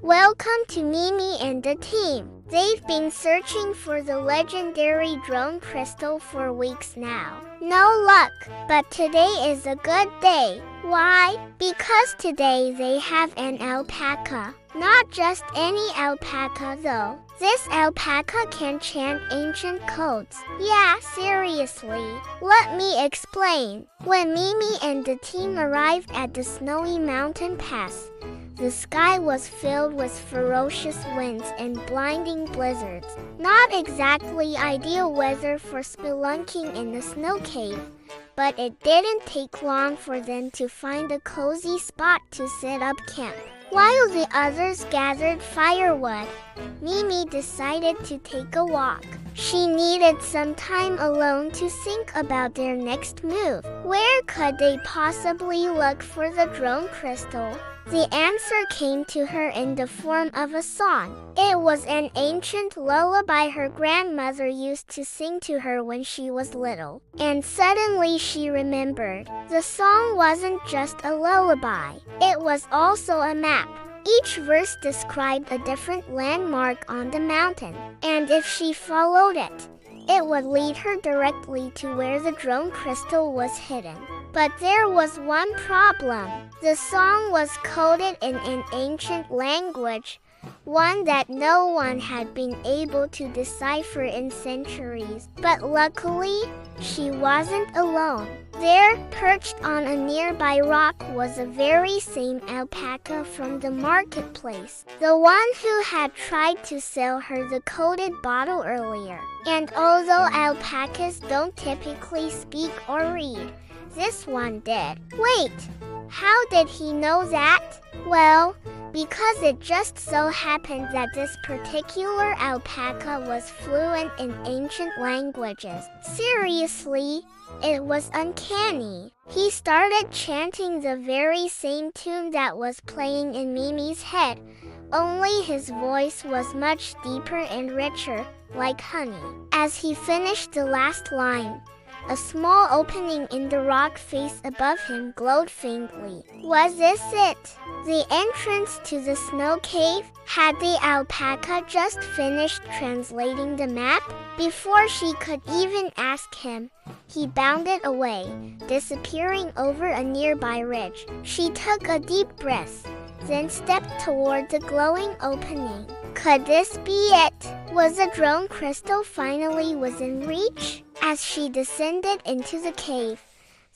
Welcome to Mimi and the team. They've been searching for the legendary drone crystal for weeks now. No luck, but today is a good day. Why? Because today they have an alpaca. Not just any alpaca though. This alpaca can chant ancient codes. Yeah, seriously. Let me explain. When Mimi and the team arrived at the snowy mountain pass, the sky was filled with ferocious winds and blinding blizzards. Not exactly ideal weather for spelunking in the snow cave, but it didn't take long for them to find a cozy spot to set up camp. While the others gathered firewood, Mimi decided to take a walk. She needed some time alone to think about their next move. Where could they possibly look for the drone crystal? The answer came to her in the form of a song. It was an ancient lullaby her grandmother used to sing to her when she was little. And suddenly she remembered. The song wasn't just a lullaby. It was also a map. Each verse described a different landmark on the mountain. And if she followed it, it would lead her directly to where the drone crystal was hidden. But there was one problem. The song was coded in an ancient language, one that no one had been able to decipher in centuries. But luckily, she wasn't alone. There, perched on a nearby rock, was the very same alpaca from the marketplace, the one who had tried to sell her the coded bottle earlier. And although alpacas don't typically speak or read, this one did. Wait, how did he know that? Well, because it just so happened that this particular alpaca was fluent in ancient languages. Seriously, it was uncanny. He started chanting the very same tune that was playing in Mimi's head, only his voice was much deeper and richer, like honey. As he finished the last line, a small opening in the rock face above him glowed faintly. Was this it? The entrance to the snow cave? Had the alpaca just finished translating the map? Before she could even ask him, he bounded away, disappearing over a nearby ridge. She took a deep breath, then stepped toward the glowing opening. Could this be it? Was the drone crystal finally within reach? As she descended into the cave,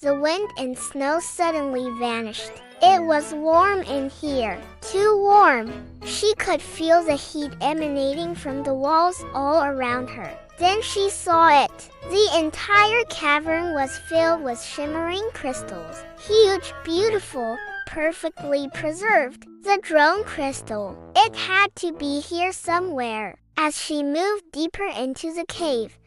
the wind and snow suddenly vanished. It was warm in here, too warm. She could feel the heat emanating from the walls all around her. Then she saw it. The entire cavern was filled with shimmering crystals. Huge, beautiful, perfectly preserved. The drone crystal. It had to be here somewhere. As she moved deeper into the cave,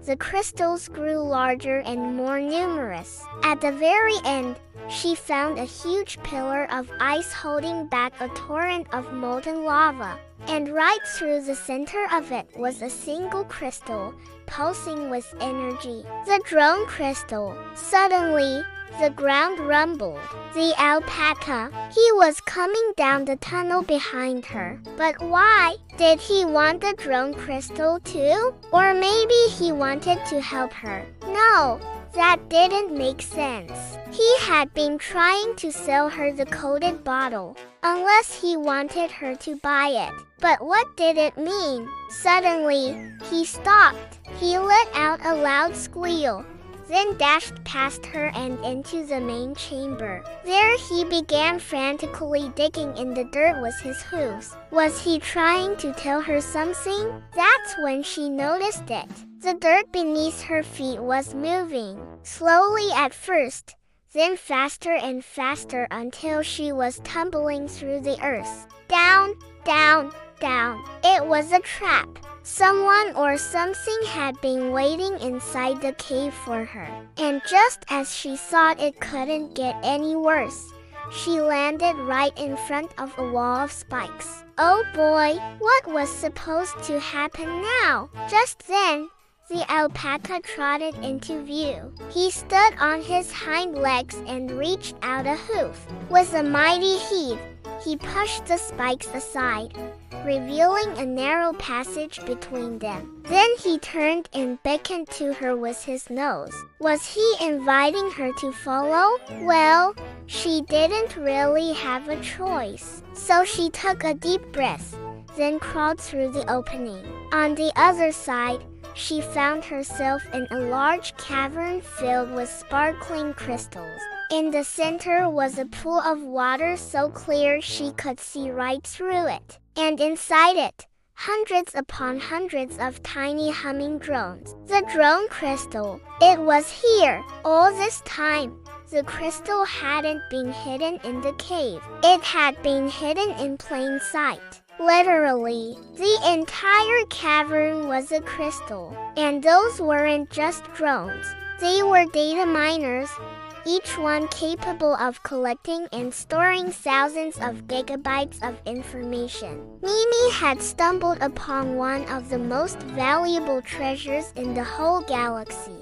the crystals grew larger and more numerous. At the very end, she found a huge pillar of ice holding back a torrent of molten lava. And right through the center of it was a single crystal, pulsing with energy. The drone crystal. Suddenly, the ground rumbled. The alpaca. He was coming down the tunnel behind her. But why? Did he want the drone crystal too? Or maybe he wanted to help her? No, that didn't make sense. He had been trying to sell her the coded bottle, unless he wanted her to buy it. But what did it mean? Suddenly, he stopped. He let out a loud squeal, then dashed past her and into the main chamber. There he began frantically digging in the dirt with his hooves. Was he trying to tell her something? That's when she noticed it. The dirt beneath her feet was moving, slowly at first, then faster and faster until she was tumbling through the earth. Down, down, down. It was a trap. Someone or something had been waiting inside the cave for her. And just as she thought it couldn't get any worse, she landed right in front of a wall of spikes. Oh boy, what was supposed to happen now? Just then, the alpaca trotted into view. He stood on his hind legs and reached out a hoof. With a mighty heave, he pushed the spikes aside, revealing a narrow passage between them. Then he turned and beckoned to her with his nose. Was he inviting her to follow? Well, she didn't really have a choice. So she took a deep breath, then crawled through the opening. On the other side, she found herself in a large cavern filled with sparkling crystals. In the center was a pool of water so clear she could see right through it. And inside it, hundreds upon hundreds of tiny humming drones. The drone crystal. It was here. All this time, the crystal hadn't been hidden in the cave. It had been hidden in plain sight. Literally, the entire cavern was a crystal. And those weren't just drones. They were data miners, each one capable of collecting and storing thousands of gigabytes of information. Mimi had stumbled upon one of the most valuable treasures in the whole galaxy.